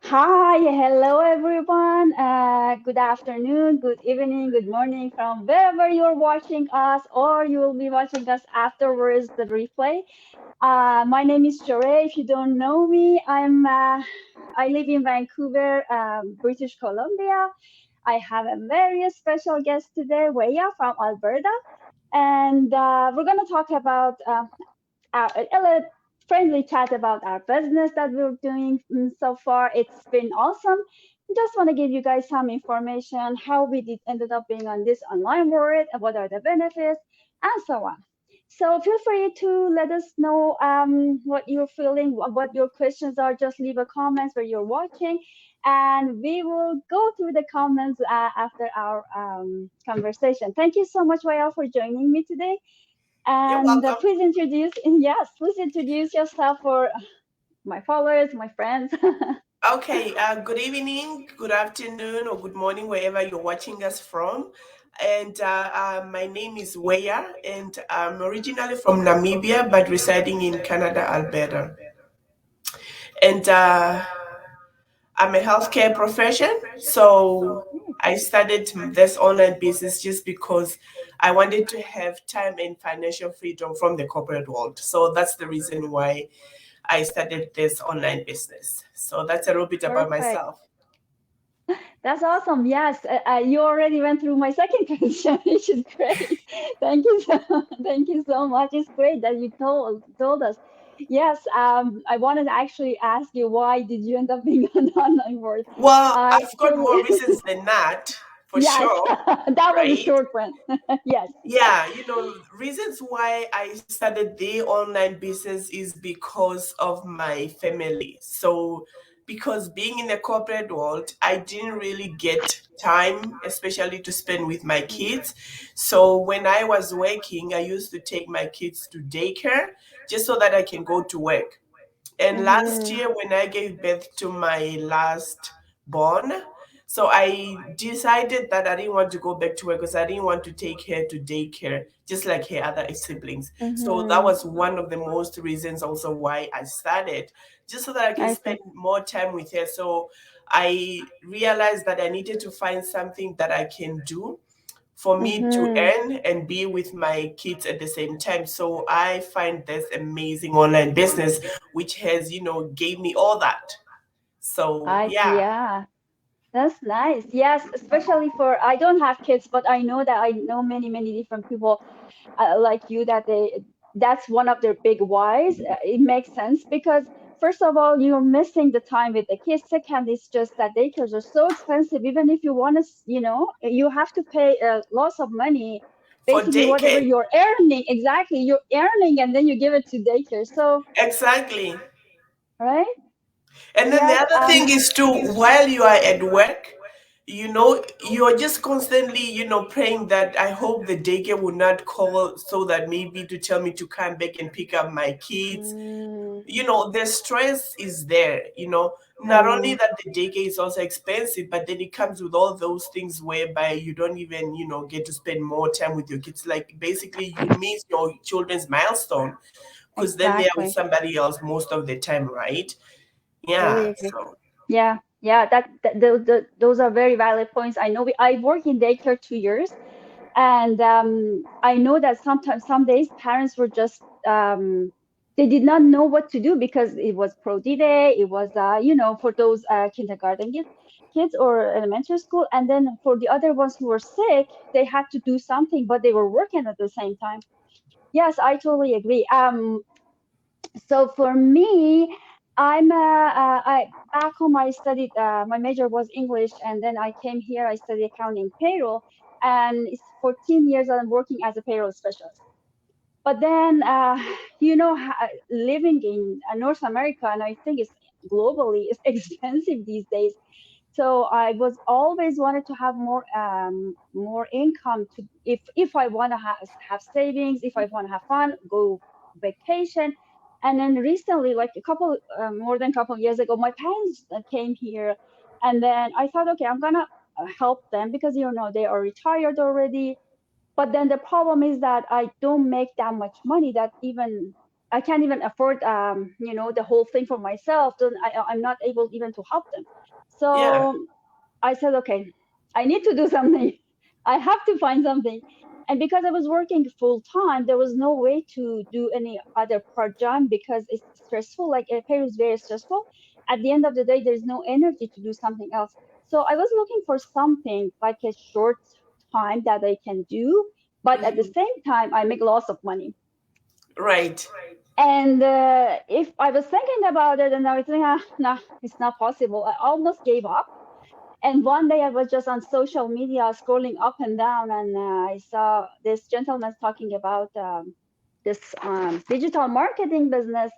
Hi, hello everyone. Good afternoon, good evening, good morning from wherever you're watching us, or you will be watching us afterwards, the replay. My name is Sheree. If you don't know me, I live in Vancouver, British Columbia. I have a very special guest today, Weya from Alberta, and we're gonna talk about a little friendly chat about our business that we're doing so far. It's been awesome. Just want to give you guys some information how we did ended up being on this online world, and what are the benefits, and so on. So feel free to let us know what you're feeling, what your questions are. Just leave a comment where you're watching, and we will go through the comments after our conversation. Thank you so much, Waya, for joining me today. You're And welcome. please introduce yourself for my followers, my friends. Okay, good evening, good afternoon, or good morning, wherever you're watching us from. And my name is Weya, and I'm originally from Namibia, but residing in Canada, Alberta. And I'm a healthcare profession, so I started this online business just because I wanted to have time and financial freedom from the corporate world. So that's the reason why I started this online business. So that's a little bit about Perfect. myself. That's awesome. Yes, you already went through my second question, which is great. Thank you so much. It's great that you told us. Yes, I wanted to actually ask you why did you end up being an online world? Well, I I've got more totally reasons than that, for yes, sure, that was a right? short one. Yes. Yeah, reasons why I started the online business is because of my family. So, because being in the corporate world, I didn't really get time, especially to spend with my kids. So, when I was working, I used to take my kids to daycare just so that I can go to work. And last Mm-hmm. year, when I gave birth to my last born, so I decided that I didn't want to go back to work because I didn't want to take her to daycare, just like her other siblings. So that Mm-hmm. was one of the most reasons also why I started, just so that I can I spend see. more time with her. So I realized that I needed to find something that I can do for me to Mm-hmm. earn and be with my kids at the same time. So I find this amazing online business which has, gave me all that. So I see. yeah. Yeah, that's nice. Yes, especially for I don't have kids, but I know that I know many different people like you that that's one of their big whys. It makes sense because first of all, you're missing the time with the kids. Second, it's just that daycares are so expensive. Even if you want to, you have to pay lots of money. For Basically, whatever daycare, you're earning, exactly, you're earning, and then you give it to daycare. So, exactly. right? And then the Yes. other thing is too, while you are at work, you're just constantly, praying that I hope the daycare will not call so that maybe to tell me to come back and pick up my kids. Mm, The stress is there. Not only mm, that the daycare is also expensive, but then it comes with all those things whereby you don't even, get to spend more time with your kids. Like basically, you miss your children's milestone because then they are with exactly. somebody else most of the time, right? Totally Yeah. agree. So Yeah, yeah, those are very valid points. I know I work in daycare 2 years, and I know that sometimes some days parents were just they did not know what to do because it was pro D day, it was for those kindergarten kids or elementary school, and then for the other ones who were sick, they had to do something, but they were working at the same time. Yes, I totally agree. So for me, I back home I studied my major was English, and then I came here I studied accounting payroll, and it's 14 years I'm working as a payroll specialist. But then living in North America, and I think it's globally it's expensive these days. So I was always wanted to have more income to if I want to have savings, if I want to have fun, go vacation. And then recently, like a couple more than a couple of years ago, my parents came here, and then I thought, okay, I'm gonna help them because they are retired already. But then the problem is that I don't make that much money that even I can't even afford, the whole thing for myself. Then I'm not able even to help them. Yeah. So I said, okay, I need to do something. I have to find something. And because I was working full time, there was no way to do any other part time because it's stressful. Like pay is very stressful. At the end of the day, there's no energy to do something else. So I was looking for something like a short time that I can do, but at the Mhm. same time, I make lots of money. Right. And if I was thinking about it, and I was thinking, no, it's not possible. I almost gave up. And one day I was just on social media scrolling up and down, and I saw this gentleman talking about this digital marketing business.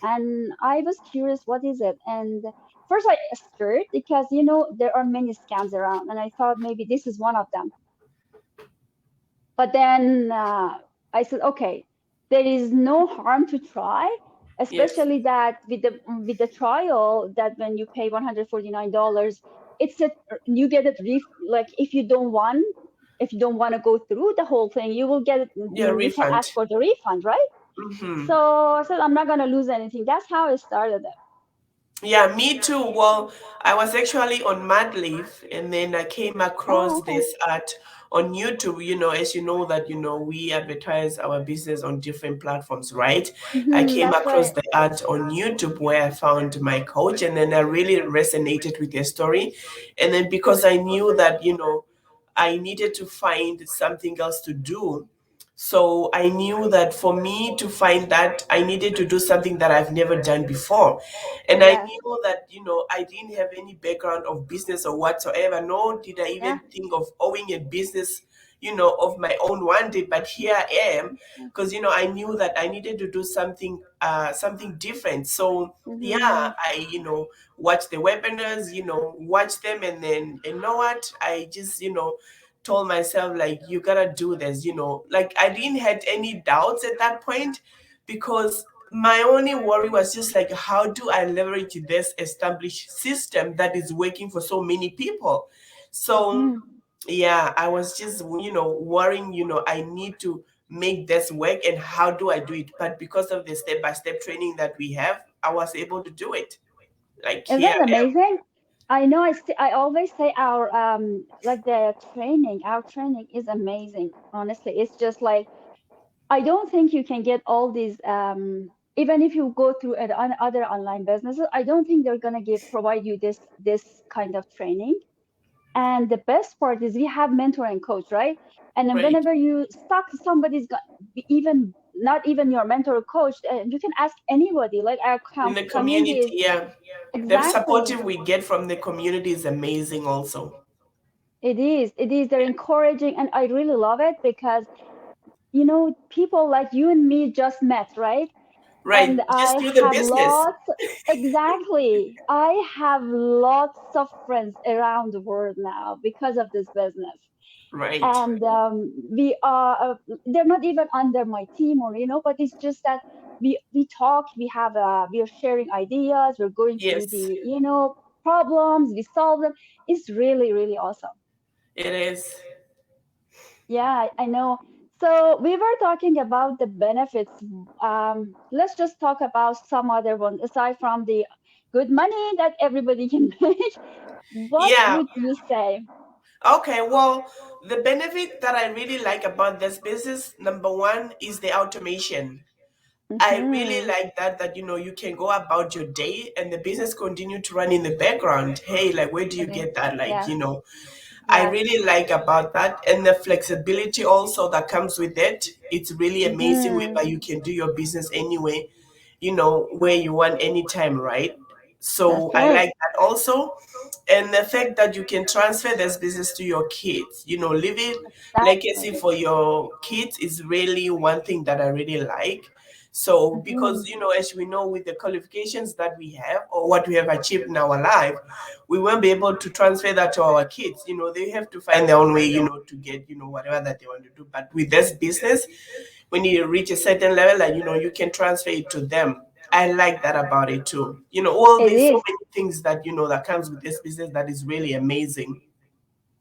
And I was curious, what is it? And first I scared because, there are many scams around. And I thought maybe this is one of them. But then I said, okay, there is no harm to try, Yes. especially that with the trial that when you pay $149, it's a you get it like if you don't want to go through the whole thing, you will get it. Yeah, You can refund. ask for the refund, right? Hmm. So I said I'm not gonna lose anything. That's how I started it. Yeah, me too. Well, I was actually on mat leave, and then I came Oh, across okay. this ad on YouTube. As you know that we advertise our business on different platforms, right? I came That's across right. the ad on YouTube where I found my coach, and then I really resonated with their story. And then because I knew that I needed to find something else to do. So I knew that for me to find that, I needed to do something that I've never done before. And I Yes. knew that, I didn't have any background of business or whatsoever. Nor did I Yeah. even think of owning a business, of my own one day. But here I am, because, I knew that I needed to do something different. So yeah, Mm-hmm. I, watched the webinars, watch them, and then, you know what? I just, told myself, like, you gotta do this, like I didn't had any doubts at that point, because my only worry was just like, how do I leverage this established system that is working for so many people? So Mm-hmm. yeah, I was just worrying, I need to make this work, and how do I do it? But because of the step-by-step training that we have, I was able to do it. Like, Isn't here it I am. amazing? I know. I always say our like the training. Our training is amazing. Honestly, it's just like I don't think you can get all these. Even if you go through other online businesses, I don't think they're gonna provide you this kind of training. And the best part is we have mentor and coach, right? And then Right. whenever you stuck, somebody's got even not even your mentor or coach, you can ask anybody. Like our In the community community, is yeah. The exactly. supportive we get from the community is amazing also. It is. It is. They're encouraging, and I really love it because people like you and me just met, right? Right. And Just I do the have business. lots. Exactly. I have lots of friends around the world now because of this business, Right. and we are. They're not even under my team, or but it's just that we talk. We are sharing ideas. We're going through Yes, the problems. We solve them. It's really really awesome. it is. Yeah, I know. So we were talking about the benefits. Let's just talk about some other ones aside from the good money that everybody can make. What Yeah. would you say? Okay, well, the benefit that I really like about this business, number one, is the automation. I really Mm-hmm. like that you can go about your day and the business continue to run in the background. Hey, like, where do you Okay. get that? Like, Yes. I Yes. really like about that, and the flexibility also that comes with it. It's really amazing Mm-hmm. whereby you can do your business anyway, where you want anytime, right? That's So I right. like that also. And the fact that you can transfer this business to your kids, leaving legacy Exactly. for your kids is really one thing that I really like. So, Mm-hmm. because, as we know, with the qualifications that we have or what we have achieved in our life, we won't be able to transfer that to our kids. They have to find their own way, to get, whatever that they want to do. But with this business, when you reach a certain level, and you can transfer it to them. I like that about it too. All It these so is. many things that that comes with this business that is really amazing.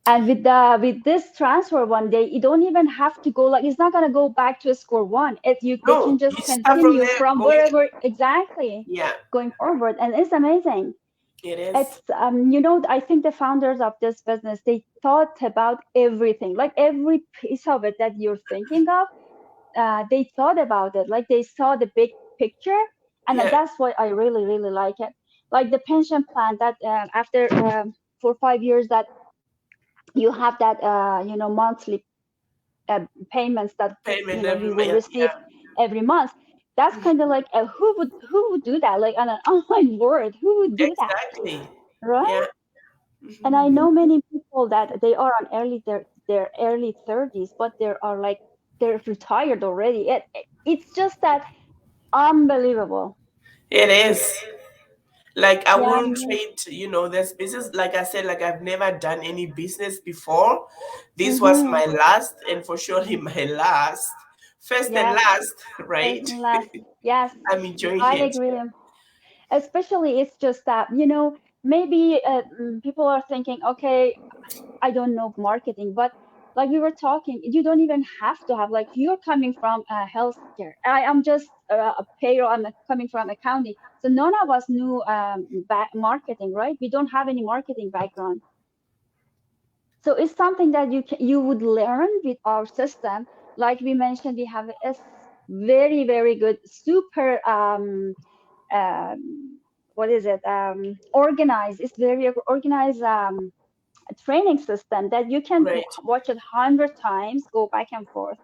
And with this transfer one day, you don't even have to go, like, it's not going to go back to score one. They can No, just you start from continue there from going. wherever, exactly, Yeah, going forward. And it's amazing. it is. It's I think the founders of this business, they thought about everything, like every piece of it that you're thinking of. They thought about it, like they saw the big picture. And Yeah, that's why I really really like it. Like the pension plan that after 4 or 5 years that you have that monthly payments that payment we every will month. receive every month. That's kind of like who would do that, like on an online world? Who would do that, Exactly. right? Yeah. And I know many people that they are on their early 30s, but they are like they're retired already. It's just that unbelievable. It is. Like I Yeah. wouldn't trade, this business. Like I said, like I've never done any business before. This was Mm-hmm. my last, and for surely my last, first and Yes. last, First right? and last. Yes, I'm enjoying I it. agree. Especially, it's just that maybe people are thinking, okay, I don't know marketing, but like we were talking, you don't even have to have, like, you're coming from healthcare. I am just a payroll. I'm coming from accounting. So none of us knew marketing, right? We don't have any marketing background. So it's something that you would learn with our system. Like we mentioned, we have a very, very good, super what is it? Organized. It's very organized a training system that you can Right. watch it 100 times, go back and forth.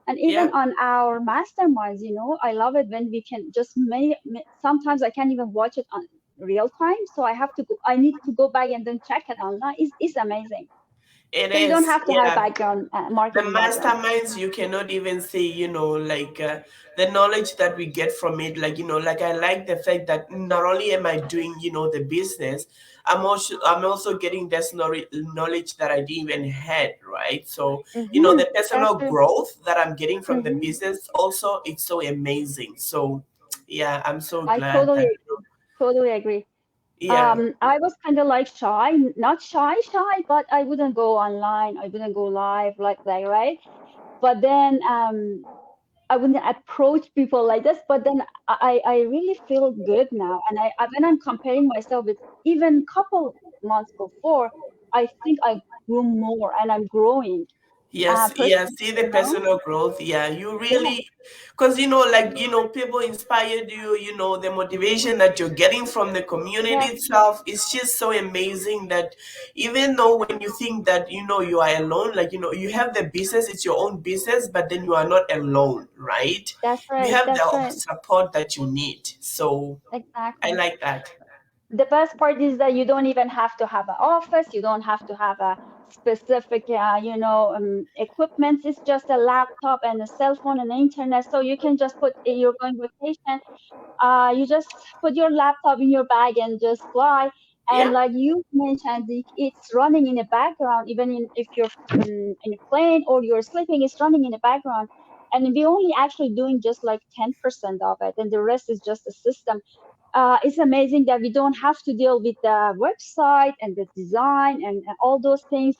And even Yeah. on our masterminds, I love it when we can just sometimes I can't even watch it on real time. So I need to go back and then check it online. It's amazing. It So you don't is. have to have a Yeah. background, The marketing background. masterminds, you cannot even say, like the knowledge that we get from it. Like, like I like the fact that not only am I doing, the business, I'm also getting this knowledge that I didn't even had, right? So, the That's personal true. growth that I'm getting from the hmm business also, it's so amazing. So yeah, I'm so I glad that, totally agree. yeah. I was kind of like shy, not shy, but I wouldn't go online. I wouldn't go live like that, right? But then I wouldn't approach people like this. But then I really feel good now. And when I'm comparing myself with even couple months before, I think I grew more and I'm growing Yes, yeah, personally, see the personal growth. Yeah, you Yes, really, because like, people inspired you, the motivation that you're getting from the community yes, itself is just so amazing that even though when you think that, you are alone, like, you have the business, it's your own business, but then you are not alone, right? that's You right. have That's the right. support that you need. So I Exactly. like that. The best part is that you don't even have to have an office. You don't have to have a specific equipment. It's just a laptop and a cell phone and internet. So you can just put, you're going vacation, you just put your laptop in your bag and just fly. And Yeah, like you mentioned, it's running in the background. Even if you're in a plane or you're sleeping, it's running in the background. And we're only actually doing just like 10% of it, and the rest is just a system. It's amazing that we don't have to deal with the website and the design and all those things.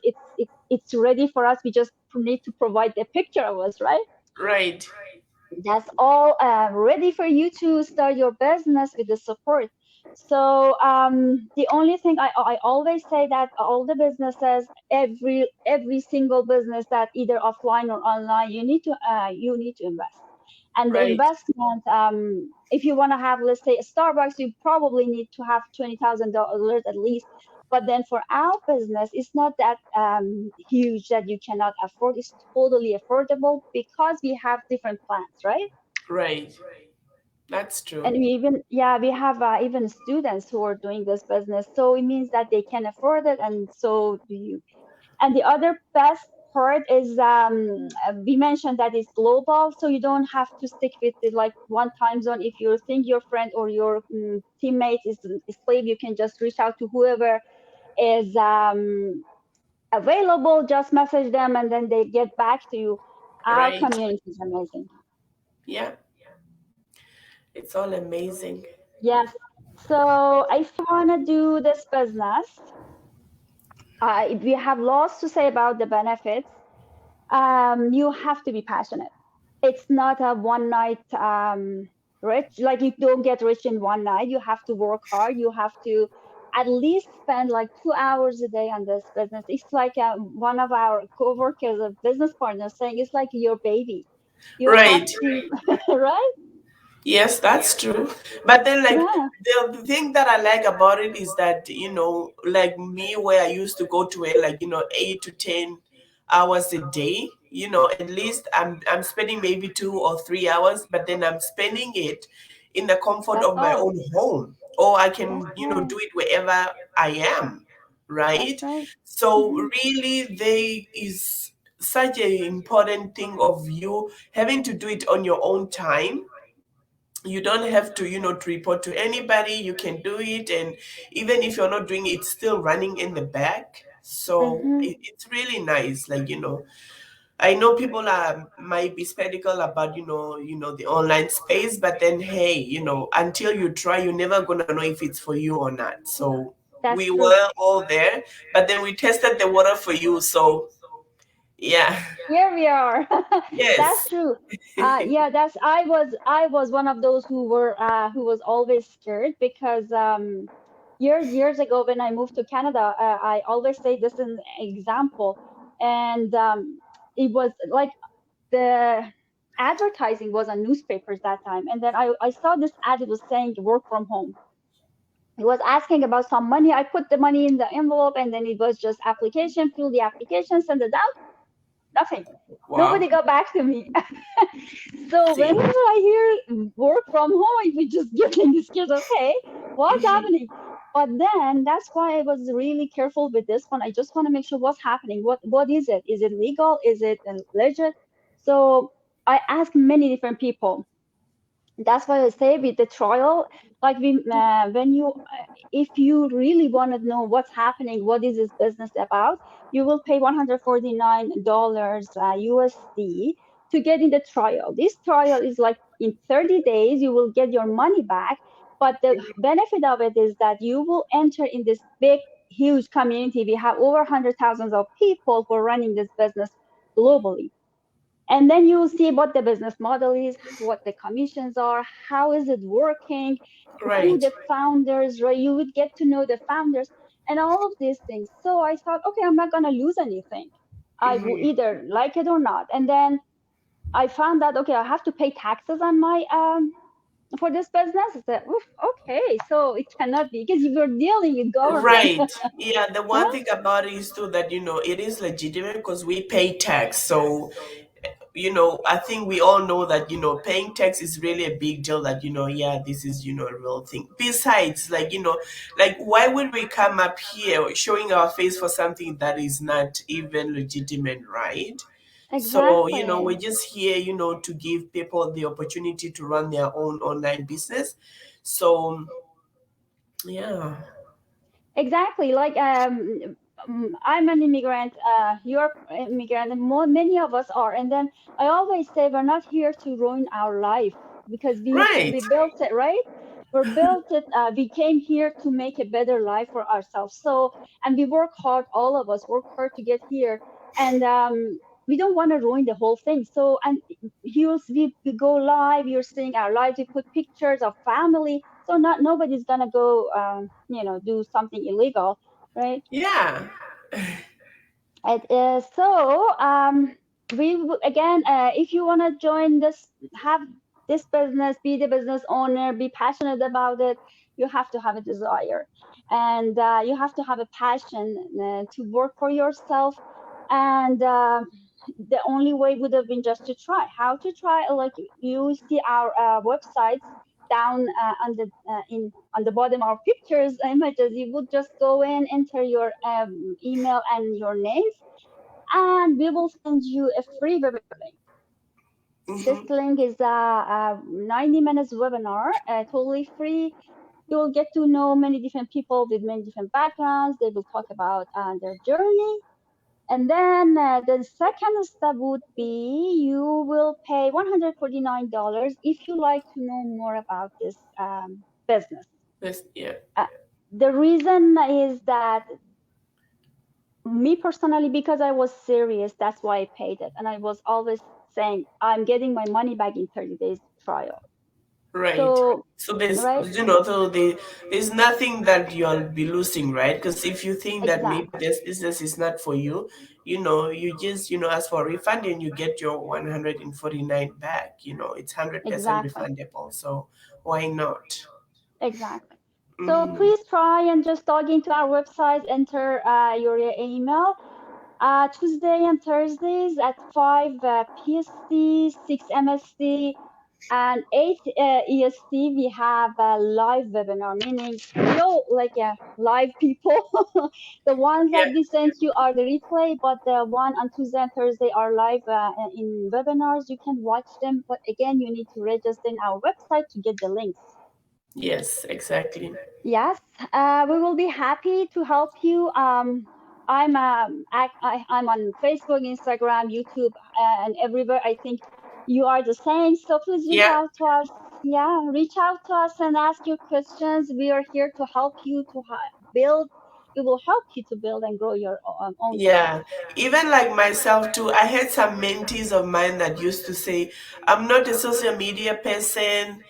It's ready for us. We just need to provide the picture of us, right? right, That's all ready for you to start your business with the support. So the only thing I always say that all the businesses, every single business that either offline or online, you need to invest. And the right, investment, if you want to have, let's say, a Starbucks, you probably need to have $20,000 at least. But then for our business, it's not that huge that you cannot afford. It's totally affordable because we have different plans, right? right. That's And true. we have even students who are doing this business. So it means that they can afford it, and so do you. And the other best part is we mentioned that it's global, so you don't have to stick with it like one time zone. If you think your friend or your teammate is slave, you can just reach out to whoever is available. Just message them, and then they get back to you. Our Right. community is amazing. Yeah, it's all amazing. Yes. So if you want to do this business, we have lots to say about the benefits. You have to be passionate. It's not a one night rich, like you don't get rich in one night. You have to work hard. You have to at least spend like 2 hours a day on this business. It's like one of our co-workers, a business partner, saying it's like your baby. You have Right. to, right? Yes, that's true. But then, like, Yeah. the thing that I like about it is that, like me, where I used to go to it, like, 8 to 10 hours a day, at least I'm spending maybe 2 or 3 hours, but then I'm spending it in the comfort That's of my all. own home, or I That's can, right. do it wherever I am, That's right? right. So Hmm. really, there is such an important thing of you having to do it on your own time. You don't have to to report to anybody. You can do it, and even if you're not doing it, it's still running in the back. So Hmm. it's really nice, like I know people are might be skeptical about the online space, but then hey, until you try, you're never gonna know if it's for you or not. So That's we true. were all there, but then we tested the water for you. So yeah. Here we are. That's Yes. true. Yeah, I was one of those who was always scared because years ago when I moved to Canada, I always say this is an example, and it was like the advertising was on newspapers that time, and then I saw this ad. It was saying work from home. It was asking about some money. I put the money in the envelope, and then it was just application, fill the application, send it out. Nothing. Wow. Nobody got back to me. So See. whenever I hear work from home, I was just getting scared. Okay, what's happening? But then that's why I was really careful with this one. I just want to make sure what's happening. What is it? Is it legal? Is it legit? So I asked many different people. That's why I say with the trial, like when you, if you really want to know what's happening, what is this business about, you will pay $149 USD to get in the trial. This trial is like in 30 days, you will get your money back. But the benefit of it is that you will enter in this big, huge community. We have over 100,000 of people who are running this business globally, and then you see what the business model is, what the commissions are, how is it working, who Right. the founders, right? You would get to know the founders and all of these things. So I thought, okay, I'm not going to lose anything. I will either like it or not. And then I found out, okay, I have to pay taxes on my for this business. I said, oof, okay, so it cannot be because you're dealing with government. Right. Yeah, the one thing about it is too that it is legitimate because we pay tax. So, I think we all know that paying tax is really a big deal. That yeah, this is a real thing. Besides, like like why would we come up here showing our face for something that is not even legitimate, right? So, we're Exactly. just here, to give people the opportunity to run their own online business. So, yeah. Exactly. Like I'm an immigrant. You're immigrant, and many of us are. And then I always say we're not here to ruin our life because Right. we built it, right? We're built it. We came here to make a better life for ourselves. So, and we work hard. All of us work hard to get here, and we don't want to ruin the whole thing. So, and we go live. You're seeing our lives. We put pictures of family, so not nobody's gonna go do something illegal, right? Yeah. And, so again, if you want to join this, have this business, be the business owner, be passionate about it, you have to have a desire, and you have to have a passion to work for yourself. And the only way would have been just to try. How to try? Like you see our websites down on the in on the bottom of pictures images. You would just go in, enter your email and your names, and we will send you a free webinar link. This Hmm. link is a 90 minutes webinar, totally free. You will get to know many different people with many different backgrounds. They will talk about their journey. And then the second step would be you will pay $149 if you like to know more about this business. Yeah. Uh, the reason is that Me personally, because I was serious, that's why I paid it. And I was always saying, I'm getting my money back in 30 days trial. Right. So, So there's, right? there's nothing that you'll be losing, right? Because if you think that maybe Exactly. this business is not for you, you just, ask for a refund and you get your 149 back. It's 100% Exactly. refundable. So why not? Exactly. So Mm-hmm. please try and just log into our website, enter your email. Tuesday and Thursdays at 5 PST, 6 MST, and 8 EST, we have a live webinar, meaning like live people. The ones Yeah. that we sent you are the replay, but the one on Tuesday and Thursday are live in webinars. You can watch them, but again, you need to register in our website to get the links. Yes, exactly. Yes, we will be happy to help you. I'm on Facebook, Instagram, YouTube, and everywhere. I think you are the same. So please reach Yeah. out to us. Yeah, reach out to us and ask your questions. We are here to help you to build. We will help you to build and grow your own business. Yeah, even like myself too. I had some mentees of mine that used to say, I'm not a social media person.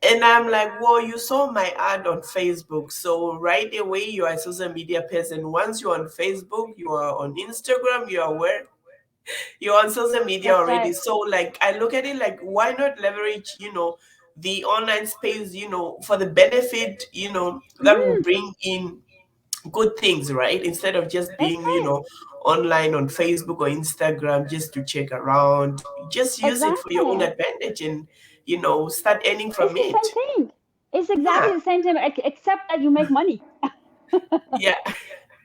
And I'm like, whoa, you saw my ad on Facebook. So right away, you are a social media person. Once you're on Facebook, you are on Instagram, you are where? You're on social media That's already. right. So like I look at it like, why not leverage, the online space, for the benefit, that will Mhm, bring in good things, right? Instead of just that's being, right. online on Facebook or Instagram just to check around. Just use it for your own Exactly. advantage and, start earning It's from the same it. thing. It's Yeah. exactly the same thing, except that you make money, Yeah.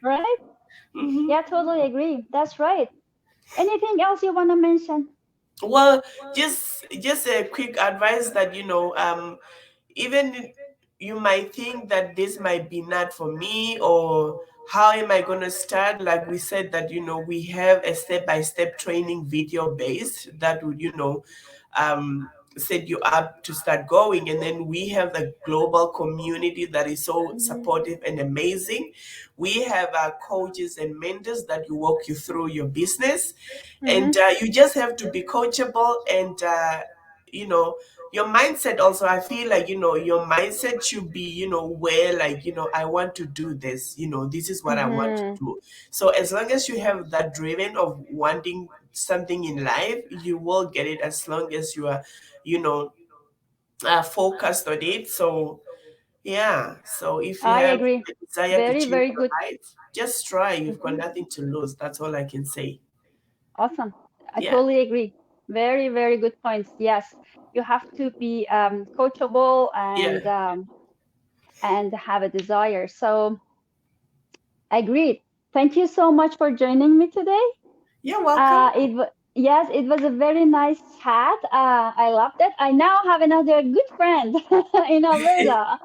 right? Hmm. Yeah, totally agree. That's right. Anything else you want to mention? Well, just a quick advice that, even you might think that this might be not for me, or how am I going to start? Like we said that, we have a step-by-step training video base that would, set you up to start going. And then we have the global community that is so Hmm. supportive and amazing. We have our coaches and mentors that you walk you through your business, Hmm. and you just have to be coachable. And you know your mindset also, I feel like, your mindset should be, where, like, I want to do this, this is what I want to Hmm. do. So as long as you have that driven of wanting something in life, you will get it, as long as you are, you know focused on it. So yeah, so if you I have agree. a desire to Very, change very your good. life, just try. You've got Hmm. nothing to lose. That's all I can say. Awesome. I Yeah. totally agree. Very, very good points. Yes, you have to be coachable Yeah. and have a desire. So agreed. Thank you so much for joining me today. You're welcome. Yes, it was a very nice chat. I loved it. I now have another good friend in Alberta.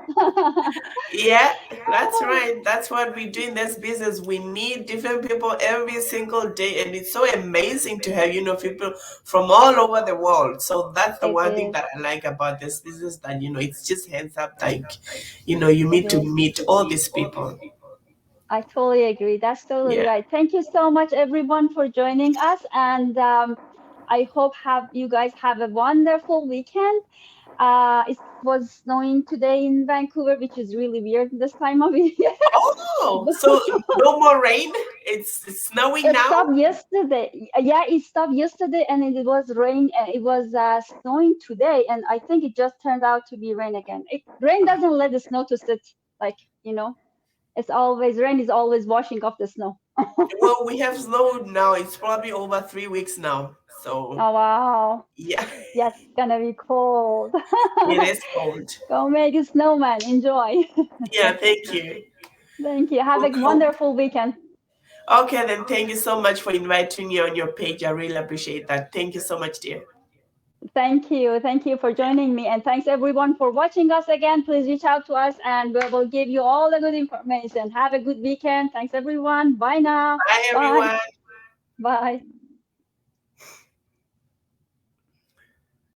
Yeah, that's right. That's what we do in this business. We need different people every single day, and it's so amazing to have, people from all over the world. So that's the It one thing is. that I like about this business, that, it's just hands up, like, you It need to is. meet all these people. I totally agree. That's totally Yeah. right. Thank you so much, everyone, for joining us, and I hope have you guys have a wonderful weekend. It was snowing today in Vancouver, which is really weird this time of year. Oh, so no more rain? It's snowing It now? stopped yesterday. Yeah, it stopped yesterday, and it was rain. It was snowing today, and I think it just turned out to be rain again. Rain doesn't let the snow to sit, like it's always rain is always washing off the snow. Well, we have snow now. It's probably over 3 weeks now. So Oh wow. yeah, Yes, it's gonna be cold. it is cold. Go make a snowman. Enjoy. Yeah, thank you. Thank you. Have We'll a go. wonderful weekend. Okay, then thank you so much for inviting me on your page. I really appreciate that. Thank you so much, dear. Thank you. Thank you for joining me. And thanks everyone for watching us again. Please reach out to us and we will give you all the good information. Have a good weekend. Thanks everyone. Bye now. Bye, Bye. everyone. Bye.